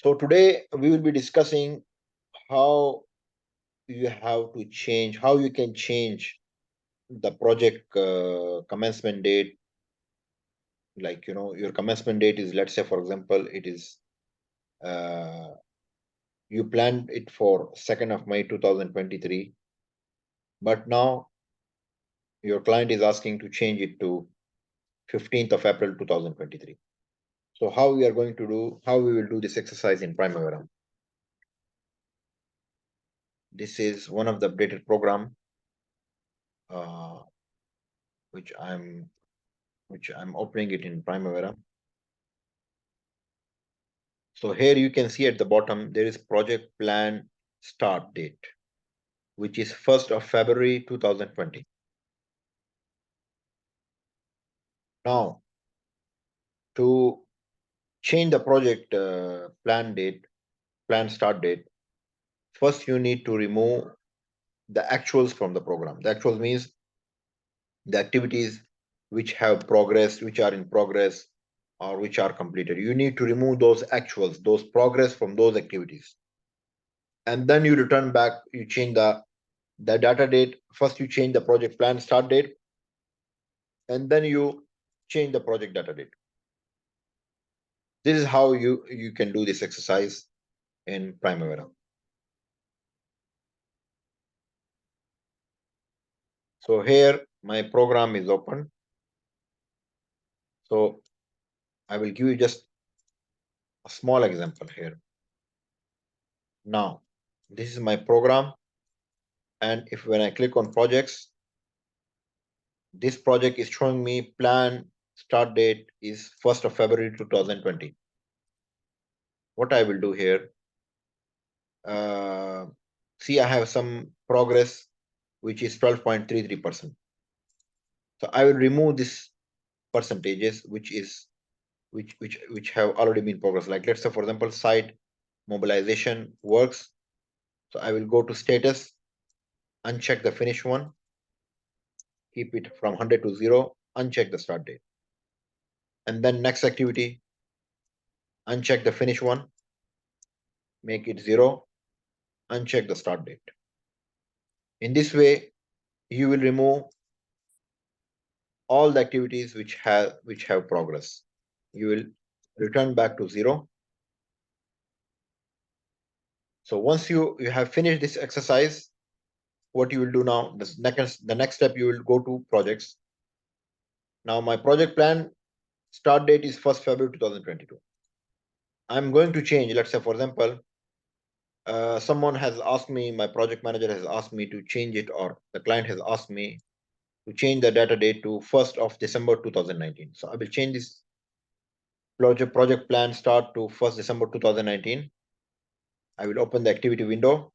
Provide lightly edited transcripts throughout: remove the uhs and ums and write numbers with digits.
So today we will be discussing how you have to change, how you can change the project commencement date. Like, your commencement date is, let's say, for example, it is, uh, you planned it for 2nd of May 2023, but now your client is asking to change it to 15th of April 2023. So how we will do this exercise in Primavera. This is one of the updated program, uh, which I'm opening it in Primavera. So here you can see at the bottom, there is project plan start date, which is 1st of February 2020. Now, to change the project plan start date, first you need to remove the actuals from the program. The actuals means the activities which have progressed, which are in progress, or which are completed. You need to remove those actuals, those progress from those activities. And then you return back, you change the data date. First you change the project plan start date, and then you change the project data date. This is how you can do this exercise in Primavera. So here my program is open. So I will give you just a small example here. Now, this is my program. And if when I click on projects, this project is showing me plan start date is 1st of February 2020. What I will do here, see, I have some progress, which is 12.33%. So I will remove this percentages, which have already been progress. Like, let's say, for example, site mobilization works. So I will go to status, uncheck the finish one, keep it from 100 to 0, uncheck the start date. And then next activity, uncheck the finish one, make it 0, uncheck the start date. In this way, you will remove all the activities which have progress. You will return back to 0. So once you have finished this exercise, what you will do now, the next step, you will go to projects. Now my project plan start date is 1st February 2022. I'm going to change, let's say, for example, someone has asked me, my project manager has asked me to change it, or the client has asked me to change the data date to 1st of December 2019. So I will change this project plan start to 1st December 2019. I will open the activity window,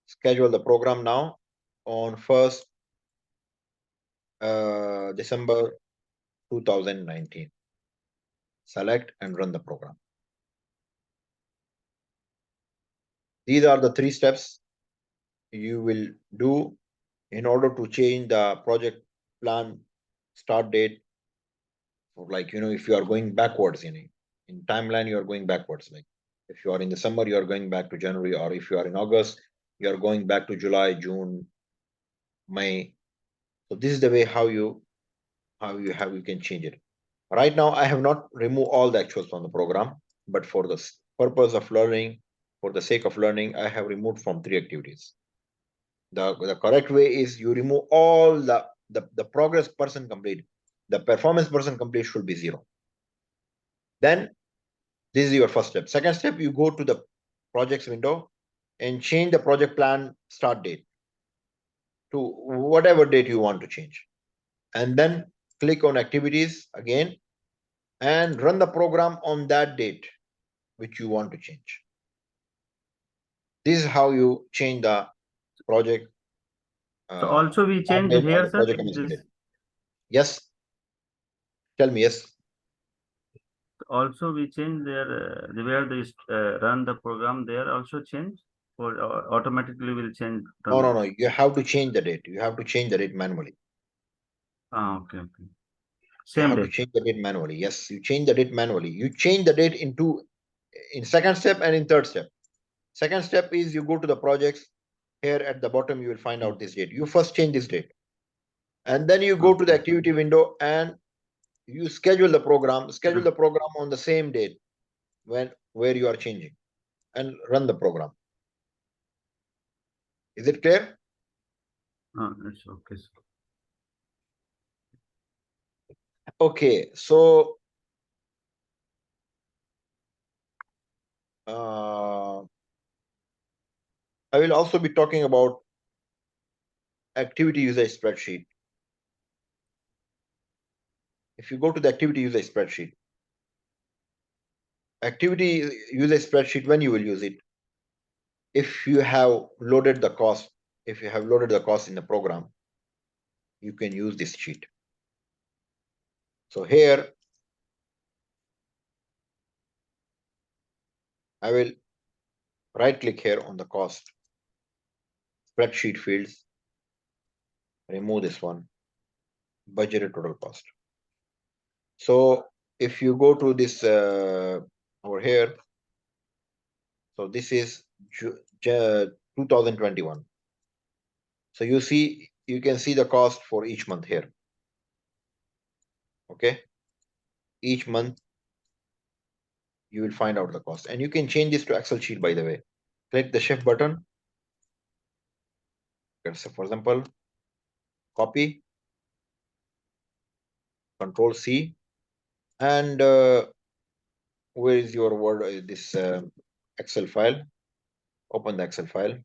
schedule the program now on 1st December 2019. Select and run the program. These are the 3 steps you will do in order to change the project plan start date. Like, if you are going backwards in timeline, you are going backwards. Like, if you are in the summer, you are going back to January, or if you are in August, you are going back to July, June, May. So this is the way how you can change it. Right now, I have not removed all the actuals from the program, but for the purpose of learning, for the sake of learning, I have removed from 3 activities. The correct way is you remove all the progress person complete. The performance person complete should be 0. Then this is your first step. Second step, you go to the projects window and change the project plan start date to whatever date you want to change. And then click on activities again and run the program on that date which you want to change. This is how you change the project. So also we change here, sir. Yes. Tell me. Yes. Also we change there where they run the program. There also change, or automatically will change. No. You have to change the date. You have to change the date manually. Okay. You have to change the date manually. Yes, you change the date manually. You change the date in two in second step and in third step. Second step is you go to the projects. Here at the bottom, you will find out this date. You first change this date. And then you go to the activity window and you schedule the program on the same date where you are changing, and run the program. Is it clear? It's okay. Okay, so I will also be talking about activity usage spreadsheet. If you go to the activity usage spreadsheet, when you will use it, if you have loaded the cost, in the program, you can use this sheet. So here I will right click here on the cost spreadsheet fields, remove this one, budgeted total cost. So if you go to this over here, so this is 2021. So you can see the cost for each month here. Okay, each month you will find out the cost, and you can change this to Excel sheet, by the way. Click the shift button. So for example, copy, Control C, and where is your word? This Excel file. Open the Excel file.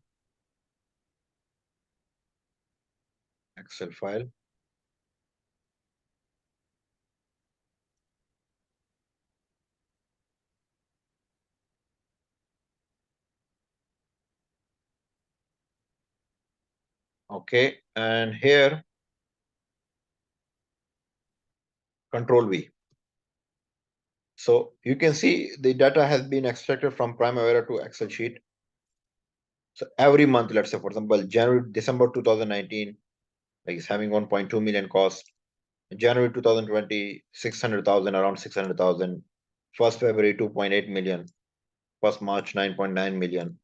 Excel file. Okay, and here Control V. So you can see the data has been extracted from Primavera to Excel sheet. So every month, let's say for example, December 2019, like it's having 1.2 million cost. January 2020, 600,000, around 600,000. 1st February, 2.8 million. 1st March, 9.9 million.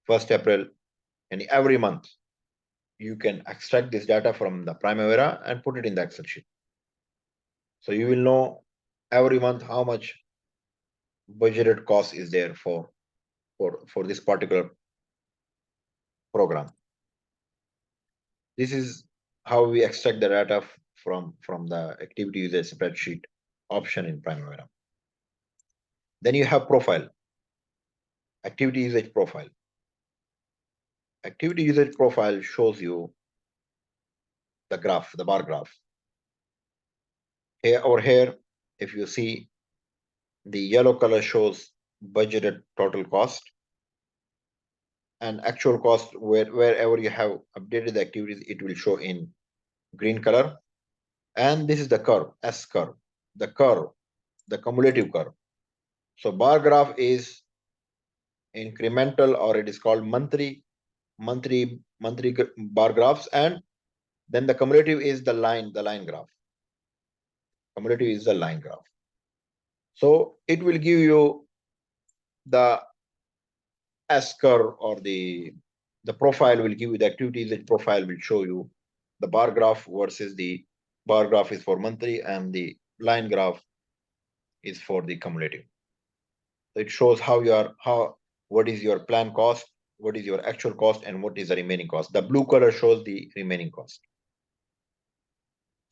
1st April, and every month you can extract this data from the Primavera and put it in the Excel sheet. So you will know every month how much budgeted cost is there for this particular program. This is how we extract the data from the activity user spreadsheet option in Primavera. Then you have profile, activity usage profile. Activity usage profile shows you the graph, the bar graph. Here or here, if you see, the yellow color shows budgeted total cost, and actual cost wherever you have updated the activities, it will show in green color. And this is the curve, S curve, the cumulative curve. So bar graph is incremental, or it is called monthly bar graphs, and then the cumulative is the line graph. Cumulative is the line graph. So it will give you the S curve, or the profile will give you the activity usage profile, will show you the bar graph versus the bar graph is for monthly, and the line graph is for the cumulative. So it shows what is your plan cost, what is your actual cost, and what is the remaining cost. The blue color shows the remaining cost.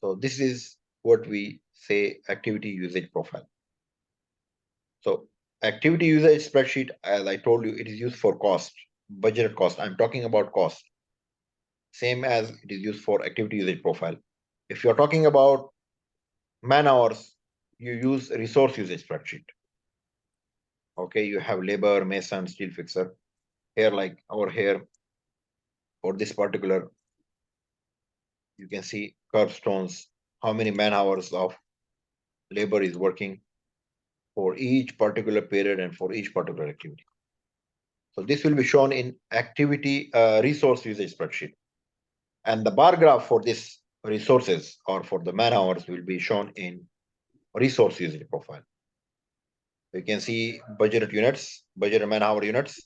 So this is what we say activity usage profile. So activity usage spreadsheet, as I told you, it is used for cost, budgeted cost. I'm talking about cost, same as it is used for activity usage profile. If you're talking about man hours, you use resource usage spreadsheet. Okay, you have labor, mason, steel fixer. Here, like over here, for this particular, you can see curb stones, how many man hours of labor is working for each particular period and for each particular activity. So this will be shown in activity resource usage spreadsheet. And the bar graph for this resources, or for the man hours, will be shown in resource usage profile. You can see budgeted units, budgeted man-hour units,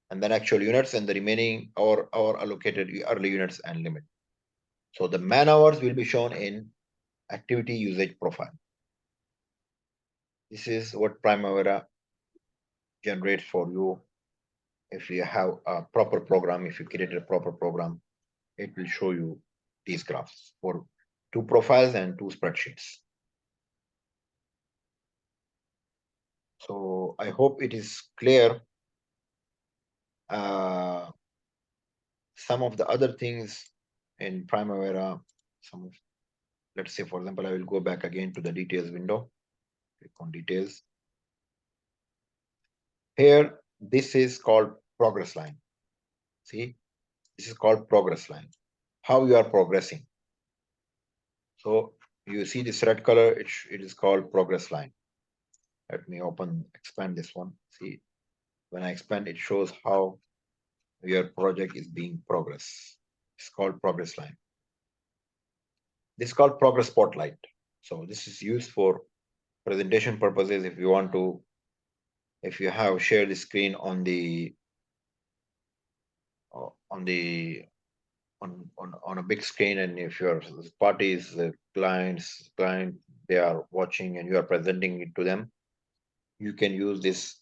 and then actual units, and the remaining or allocated early units and limit. So the man hours will be shown in activity usage profile. This is what Primavera generates for you. If you have a proper program, if you create a proper program, it will show you these graphs for two profiles and two spreadsheets. So I hope it is clear. Uh, some of the other things in Primavera, some of, let's say, for example, I will go back again to the details window, click on details. Here, this is called progress line. See, this is called progress line. How you are progressing. So you see this red color, it is called progress line. Let me expand this one. See, when I expand, it shows how your project is being progress. It's called progress line. This is called progress spotlight. So this is used for presentation purposes. If you want to, if you have shared the screen on on the on a big screen, and if your parties, client, they are watching and you are presenting it to them, you can use this